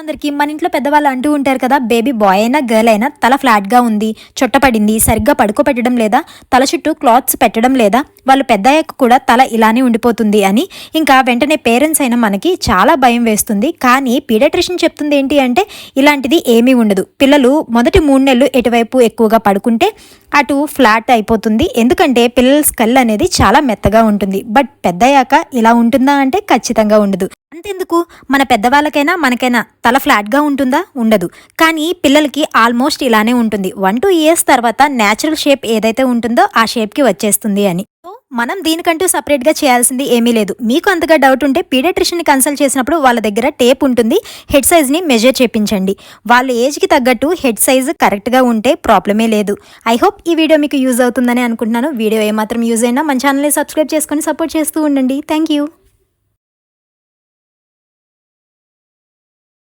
అందరికీ మన ఇంట్లో పెద్దవాళ్ళు అంటూ ఉంటారు కదా, బేబీ బాయ్ అయినా గర్ల్ అయినా తల ఫ్లాట్గా ఉంది, చుట్టపడింది, సరిగ్గా పడుకోపెట్టడం లేదా, తల చుట్టూ క్లాత్స్ పెట్టడం లేదా, వాళ్ళు పెద్దయ్యాక కూడా తల ఇలానే ఉండిపోతుంది అని. ఇంకా వెంటనే పేరెంట్స్ అయినా మనకి చాలా భయం వేస్తుంది. కానీ పీడియాట్రిషియన్ చెప్తుంది ఏంటి అంటే ఇలాంటిది ఏమీ ఉండదు. పిల్లలు మొదటి 3 నెలలు ఎటువైపు ఎక్కువగా పడుకుంటే అటు ఫ్లాట్ అయిపోతుంది. ఎందుకంటే పిల్లల స్కల్ అనేది చాలా మెత్తగా ఉంటుంది. బట్ పెద్దయ్యాక ఇలా ఉంటుందా అంటే ఖచ్చితంగా ఉండదు. అంతెందుకు, మన పెద్దవాళ్ళకైనా మనకైనా తల ఫ్లాట్గా ఉంటుందా? ఉండదు. కానీ పిల్లలకి ఆల్మోస్ట్ ఇలానే ఉంటుంది. 1-2 ఇయర్స్ తర్వాత న్యాచురల్ షేప్ ఏదైతే ఉంటుందో ఆ షేప్కి వచ్చేస్తుంది అని. సో మనం దీనికంటూ సపరేట్గా చేయాల్సింది ఏమీ లేదు. మీకు అంతగా డౌట్ ఉంటే పీడియాట్రిషియన్ని కన్సల్ట్ చేసినప్పుడు వాళ్ళ దగ్గర టేప్ ఉంటుంది, హెడ్ సైజ్ని మెజర్ చేయించండి. వాళ్ళ ఏజ్కి తగ్గట్టు హెడ్ సైజ్ కరెక్ట్గా ఉంటే ప్రాబ్లమే లేదు. ఐ హోప్ ఈ వీడియో మీకు యూజ్ అవుతుందని అనుకుంటున్నాను. వీడియో ఏమాత్రం యూజ్ అయినా మన ఛానల్ని సబ్స్క్రైబ్ చేసుకొని సపోర్ట్ చేస్తూ ఉండండి. Thank you.